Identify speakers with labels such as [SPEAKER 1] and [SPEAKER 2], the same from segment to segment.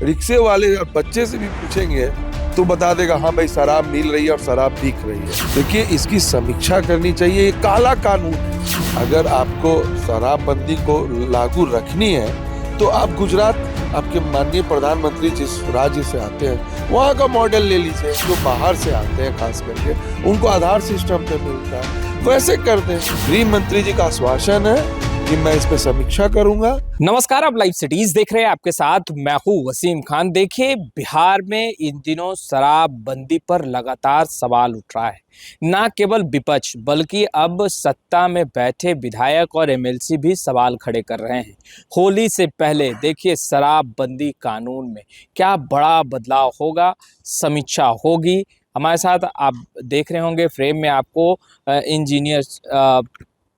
[SPEAKER 1] रिक्शे वाले और बच्चे से भी पूछेंगे तो बता देगा हाँ भाई शराब मिल रही है और शराब बिक रही है। देखिए इसकी समीक्षा करनी चाहिए। ये काला कानून है। अगर आपको शराबबंदी को लागू रखनी है तो आप गुजरात, आपके माननीय प्रधानमंत्री जिस राज्य से आते हैं वहाँ का मॉडल ले लीजिए। जो बाहर से आते हैं खास करके उनको आधार सिस्टम पे मिलता है, वैसे कर दें। गृह मंत्री जी का आश्वासन है कि मैं इस पे समीक्षा करूंगा।
[SPEAKER 2] नमस्कार, आप लाइव सिटीज देख रहे हैं। आपके साथ मैं हूं वसीम खान। देखिए, बिहार में इन दिनों शराबबंदी पर लगातार सवाल उठ रहा है। ना केवल विपक्ष बल्कि अब सत्ता में बैठे विधायक और एमएलसी भी सवाल खड़े कर रहे हैं। होली से पहले देखिए शराबबंदी कानून में क्या बड़ा बदलाव होगा, समीक्षा होगी। हमारे साथ आप देख रहे होंगे फ्रेम में आपको इंजीनियर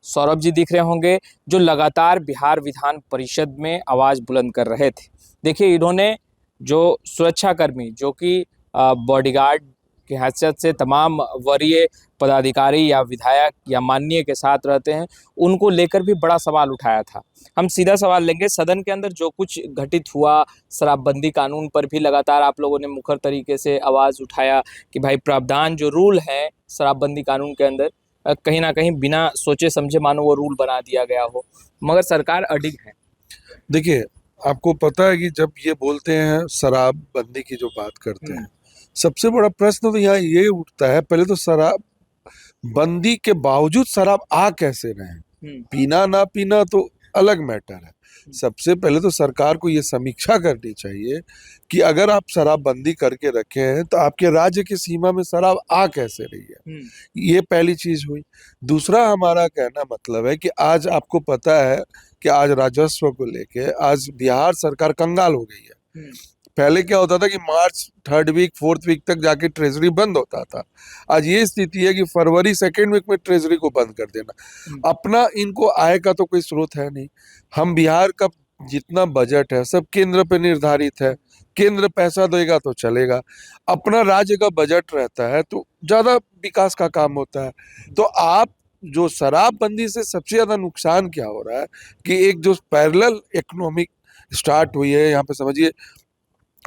[SPEAKER 2] सौरभ जी दिख रहे होंगे, जो लगातार बिहार विधान परिषद में आवाज बुलंद कर रहे थे। देखिए, इन्होंने जो सुरक्षाकर्मी जो कि बॉडीगार्ड की हैसियत से तमाम वरीय पदाधिकारी या विधायक या माननीय के साथ रहते हैं, उनको लेकर भी बड़ा सवाल उठाया था। हम सीधा सवाल लेंगे, सदन के अंदर जो कुछ घटित हुआ, शराबबंदी कानून पर भी लगातार आप लोगों ने मुखर तरीके से आवाज़ उठाया कि भाई प्रावधान जो रूल है शराबबंदी कानून के अंदर कहीं ना कहीं बिना सोचे समझे मानो वो रूल बना दिया गया हो, मगर सरकार अडिग है।
[SPEAKER 1] देखिए, आपको पता है कि जब ये बोलते हैं शराबबंदी की जो बात करते हैं, सबसे बड़ा प्रश्न तो यहाँ ये उठता है, पहले तो शराब बंदी के बावजूद शराब आ कैसे रहे। पीना ना पीना तो अलग मैटर है। सबसे पहले तो सरकार को ये समीक्षा करनी चाहिए कि अगर आप शराबबंदी करके रखे हैं तो आपके राज्य की सीमा में शराब आ कैसे रही है। ये पहली चीज हुई। दूसरा, हमारा कहना मतलब है कि आज आपको पता है कि आज राजस्व को लेके आज बिहार सरकार कंगाल हो गई है। पहले क्या होता था कि मार्च 3rd वीक 4th वीक तक जाके ट्रेजरी बंद होता था। आज ये स्थिति है कि फरवरी 2nd वीक में ट्रेजरी को बंद कर देना। अपना इनको आय का तो कोई स्रोत है नहीं। हम बिहार का जितना बजट है सब केंद्र पे निर्धारित है। केंद्र पैसा देगा तो चलेगा। अपना राज्य का बजट रहता है तो ज्यादा विकास का काम होता है। तो आप जो शराबबंदी से सबसे ज्यादा नुकसान क्या हो रहा है कि एक जो पैरेलल इकोनॉमिक स्टार्ट हुई है, यहाँ पे समझिए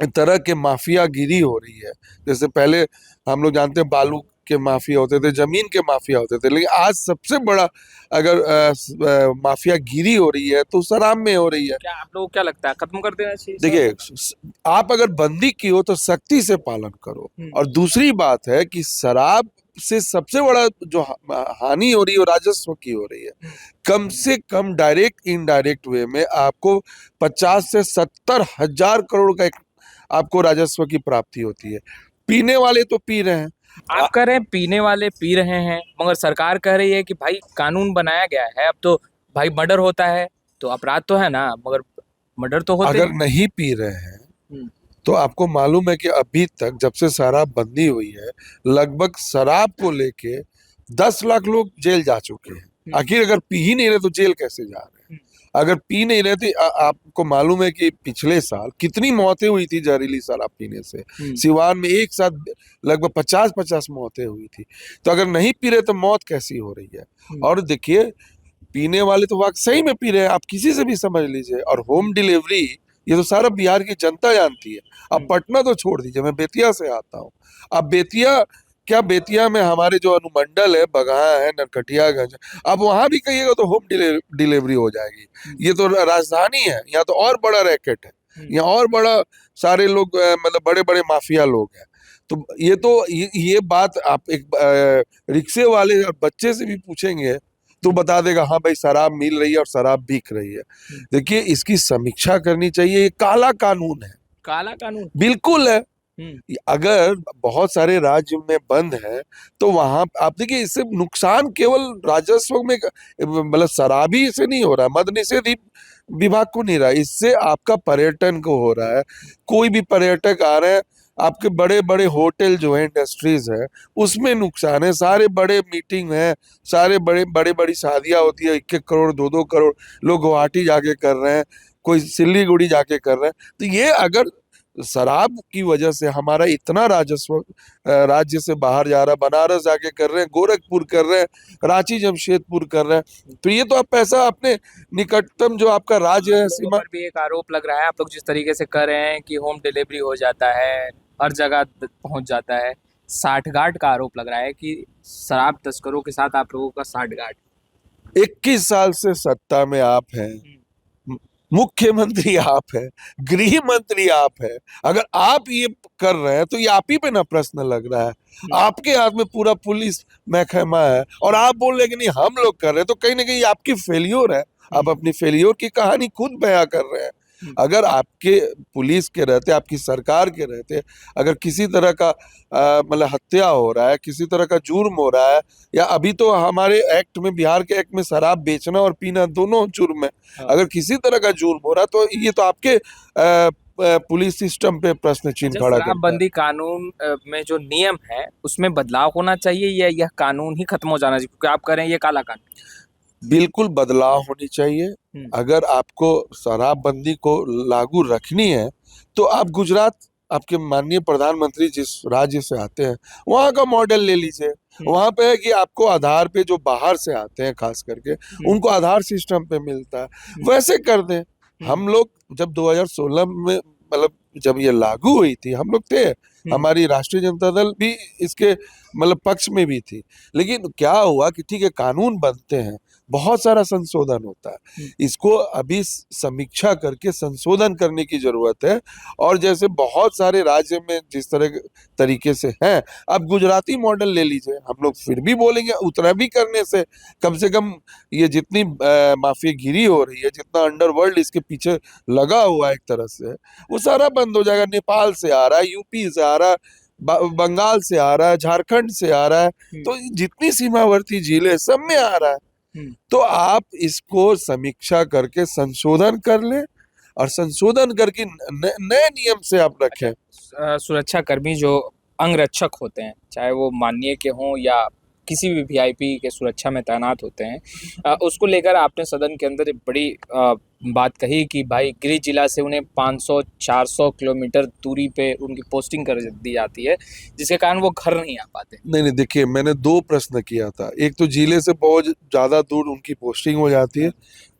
[SPEAKER 1] तरह के माफियागिरी हो रही है। जैसे पहले हम लोग जानते हैं बालू के माफिया होते थे, जमीन के माफिया होते थे, लेकिन आज सबसे बड़ा अगर माफियागिरी हो रही है तो शराब में हो रही है।
[SPEAKER 2] क्या आप लोगों को क्या लगता है, खत्म कर देना चाहिए?
[SPEAKER 1] देखिए, आप अगर बंदी की हो तो सख्ती से पालन करो। और दूसरी बात है कि शराब से सबसे बड़ा जो हानि हो रही है राजस्व की हो रही है। कम से कम डायरेक्ट इनडायरेक्ट वे में आपको 50 से 70 हजार करोड़ का आपको राजस्व की प्राप्ति होती है। पीने वाले तो पी रहे हैं।
[SPEAKER 2] आप कह रहे हैं पीने वाले पी रहे हैं, मगर सरकार कह रही है कि भाई कानून बनाया गया है, अब तो भाई मर्डर होता है तो अपराध तो है ना, मगर मर्डर तो होते
[SPEAKER 1] अगर नहीं पी रहे हैं तो आपको मालूम है कि अभी तक जब से शराबबंदी हुई है लगभग शराब को लेके 10 लाख लोग जेल जा चुके हैं। आखिर अगर पी ही नहीं रहे तो जेल कैसे जा रहे हैं। अगर पी नहीं रहे थे, आपको मालूम है कि पिछले साल कितनी मौतें हुई थी जहरीली शराब पीने से। सिवान में एक साथ लगभग 50 मौतें हुई थी। तो अगर नहीं पी रहे तो मौत कैसी हो रही है। और देखिए, पीने वाले तो वाकई में पी रहे हैं, आप किसी से भी समझ लीजिए। और होम डिलीवरी ये तो सारा बिहार की जनता जानती है। अब पटना तो छोड़ दीजिए, मैं बेतिया से आता हूँ। अब बेतिया में हमारे जो अनुमंडल है, बगहा है, नरकटियागंज, अब वहां भी कहिएगा तो होम डिलीवरी हो जाएगी। ये तो राजधानी है, यहाँ तो और बड़ा रैकेट है। यहाँ और बड़ा सारे लोग मतलब बड़े बड़े माफिया लोग हैं। तो ये बात आप एक रिक्शे वाले और बच्चे से भी पूछेंगे तो बता देगा हाँ भाई शराब मिल रही है और शराब बिक रही है। देखिए इसकी समीक्षा करनी चाहिए। ये काला कानून है। काला कानून बिल्कुल है। अगर बहुत सारे राज्य में बंद है तो वहां आप देखिए, इससे नुकसान केवल राजस्व में मतलब शराबी से नहीं हो रहा, मद निषेध विभाग को नहीं रहा, इससे आपका पर्यटन को हो रहा है। कोई भी पर्यटक आ रहे हैं, आपके बड़े बड़े होटल जो है, इंडस्ट्रीज है, उसमें नुकसान है। सारे बड़े मीटिंग है, सारे बड़ी शादियां होती है, 1-1 करोड़ 2-2 करोड़ लोग गुवाहाटी जाके कर रहे हैं, कोई सिल्लीगुड़ी जाके कर रहे हैं। तो ये अगर शराब की वजह से हमारा इतना राजस्व राज्य से बाहर जा रहा है। बनारस जाके कर रहे हैं, गोरखपुर कर रहे हैं, रांची जमशेदपुर कर रहे हैं। तो ये तो आप पैसा अपने निकटतम जो आपका राज्य है
[SPEAKER 2] आप लोगों
[SPEAKER 1] सीमा।
[SPEAKER 2] पर भी एक आरोप लग रहा है, आप लोग जिस तरीके से कर रहे हैं कि होम डिलीवरी हो जाता है, हर जगह पहुंच जाता है, साठगांठ का आरोप लग रहा है कि शराब तस्करों के साथ आप लोगों का साठगांठ।
[SPEAKER 1] 21 साल से सत्ता में आप हैं, मुख्यमंत्री आप है, गृह मंत्री आप है। अगर आप ये कर रहे हैं तो ये आप ही पे ना प्रश्न लग रहा है। आपके हाथ में पूरा पुलिस महकमा है और आप बोल रहे हैं कि नहीं हम लोग कर रहे हैं, तो कहीं ना कहीं आपकी फेल्योर है। आप अपनी फेल्योर की कहानी खुद बयां कर रहे हैं। अगर आपके पुलिस के रहते, आपकी सरकार के रहते, अगर किसी तरह का मतलब हत्या हो रहा है, किसी तरह का जुर्म हो रहा है, या अभी तो हमारे एक्ट में, बिहार के एक्ट में शराब बेचना और पीना दोनों जुर्म है। अगर किसी तरह का जुर्म हो रहा है तो ये तो आपके पुलिस सिस्टम पे प्रश्न चिन्ह खड़ा करता है।
[SPEAKER 2] शराबबंदी कानून में जो नियम है उसमें बदलाव होना चाहिए या यह कानून ही खत्म हो जाना चाहिए, क्योंकि आप कह रहे हैं ये काला कानून।
[SPEAKER 1] बिल्कुल बदलाव होनी चाहिए। अगर आपको शराबबंदी को लागू रखनी है तो आप गुजरात, आपके माननीय प्रधानमंत्री जिस राज्य से आते हैं वहां का मॉडल ले लीजिए। वहां पे है कि आपको आधार पे, जो बाहर से आते हैं खास करके, उनको आधार सिस्टम पे मिलता है, वैसे कर दें। हम लोग जब 2016 में, मतलब जब ये लागू हुई थी, हम लोग थे, हमारी राष्ट्रीय जनता दल भी इसके मतलब पक्ष में भी थी। लेकिन क्या हुआ कि ठीक है, कानून बनते हैं, बहुत सारा संशोधन होता है, इसको अभी समीक्षा करके संशोधन करने की जरूरत है। और जैसे बहुत सारे राज्य में जिस तरह तरीके से हैं, आप गुजराती मॉडल ले लीजिए। हम लोग फिर भी बोलेंगे उतना भी करने से कम ये जितनी माफियागिरी हो रही है, जितना अंडरवर्ल्ड इसके पीछे लगा हुआ है एक तरह से, वो सारा बंद हो जाएगा। नेपाल से आ रहा है, यूपी से आ रहा है, बंगाल से आ रहा है, झारखंड से आ रहा है, तो जितनी सीमावर्ती झीलें सब में आ रहा है। तो आप इसको समीक्षा करके संशोधन कर ले, और संशोधन करके नए नियम से आप रखें।
[SPEAKER 2] सुरक्षा कर्मी जो अंगरक्षक होते हैं, चाहे वो माननीय के हों या किसी भी वीआईपी के सुरक्षा में तैनात होते हैं, उसको लेकर आपने सदन के अंदर एक बड़ी बात कही कि भाई गृह जिला से उन्हें 500-400 किलोमीटर दूरी पे उनकी पोस्टिंग कर दी जाती है, जिसके कारण वो घर नहीं आ पाते।
[SPEAKER 1] नहीं, देखिए, मैंने 2 प्रश्न किया था। एक तो जिले से बहुत ज्यादा दूर उनकी पोस्टिंग हो जाती है।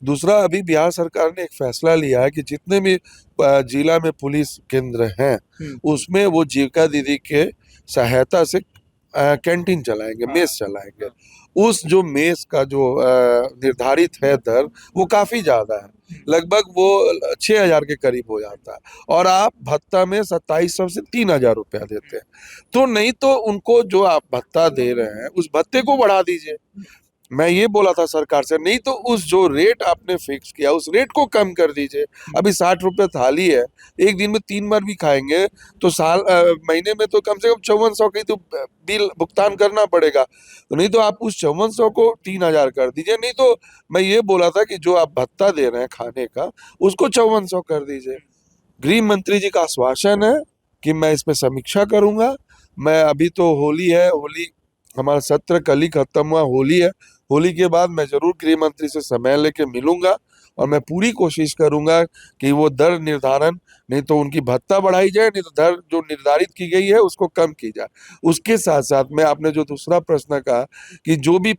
[SPEAKER 1] दूसरा, अभी बिहार सरकार ने एक फैसला लिया है कि जितने भी जिला में पुलिस केंद्र हैं, उसमें वो जीविका दीदी के सहायता से कैंटीन चलाएंगे, मेस चलाएंगे। उस जो मेस का जो निर्धारित है दर, वो काफी ज्यादा है, लगभग वो 6,000 के करीब हो जाता है, और आप भत्ता में 2,700 से 3,000 रुपया देते हैं। तो नहीं तो उनको जो आप भत्ता दे रहे हैं उस भत्ते को बढ़ा दीजिए। मैं ये बोला था सरकार से, नहीं तो उस जो रेट आपने फिक्स किया उस रेट को कम कर दीजिए। अभी 60 रुपए थाली है, एक दिन में 3 बार भी खाएंगे तो महीने में तो कम से कम 5400 की तो बिल भुगतान करना पड़ेगा। तो नहीं तो आप उस 5400 को 3,000 कर दीजिए। नहीं तो मैं ये बोला था कि जो आप भत्ता दे रहे हैं खाने का, उसको 5400 कर दीजिए। गृह मंत्री जी का आश्वासन है कि मैं इस पे समीक्षा करूंगा। मैं अभी तो होली है, होली हमारा सत्र कल ही खत्म हुआ, होली है, होली के बाद मैं जरूर गृह मंत्री से समय लेके मिलूंगा, और मैं पूरी कोशिश करूंगा कि वो दर निर्धारण, नहीं तो उनकी भत्ता बढ़ाई जाए, नहीं तो दर जो निर्धारित की गई है उसको कम की जाए। उसके साथ साथ में आपने जो दूसरा प्रश्न कहा कि जो भी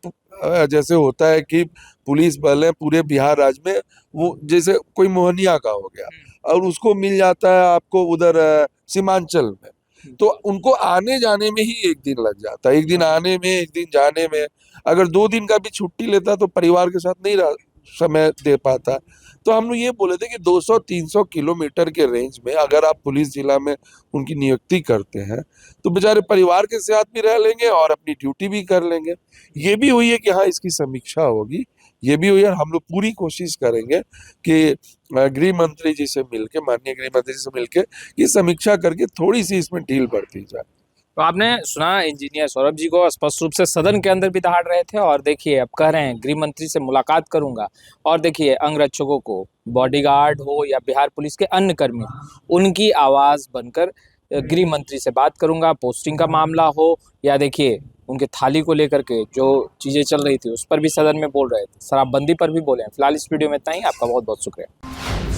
[SPEAKER 1] जैसे होता है कि पुलिस बल है पूरे बिहार राज्य में, वो जैसे कोई मोहनिया का हो गया और उसको मिल जाता है आपको उधर सीमांचल में, तो उनको आने जाने में ही एक दिन लग जाता है, एक दिन आने में, एक दिन जाने में। अगर 2 दिन का भी छुट्टी लेता तो परिवार के साथ नहीं समय दे पाता। तो हम लोग ये बोले थे कि 200-300 किलोमीटर के रेंज में अगर आप पुलिस जिला में उनकी नियुक्ति करते हैं तो बेचारे परिवार के साथ भी रह लेंगे और अपनी ड्यूटी भी कर लेंगे। ये भी हुई है कि हाँ, इसकी समीक्षा होगी, ये भी हुई है। हम लोग पूरी कोशिश करेंगे कि गृह मंत्री जी से मिलके, माननीय गृह मंत्री जी से मिलके ये समीक्षा करके थोड़ी सी इसमें ढील बढ़ती जाए।
[SPEAKER 2] तो आपने सुना इंजीनियर सौरभ जी को स्पष्ट रूप से सदन के अंदर भी दहाड़ रहे थे, और देखिए अब कह रहे हैं गृह मंत्री से मुलाकात करूंगा, और देखिए अंगरक्षकों को, बॉडीगार्ड हो या बिहार पुलिस के अन्य कर्मी, उनकी आवाज बनकर गृह मंत्री से बात करूंगा। पोस्टिंग का मामला हो या देखिए उनके थाली को लेकर के जो चीजें चल रही थी उस पर भी सदन में बोल रहे थे, शराबबंदी पर भी बोले हैं। फिलहाल इस वीडियो में इतना ही। आपका बहुत बहुत शुक्रिया।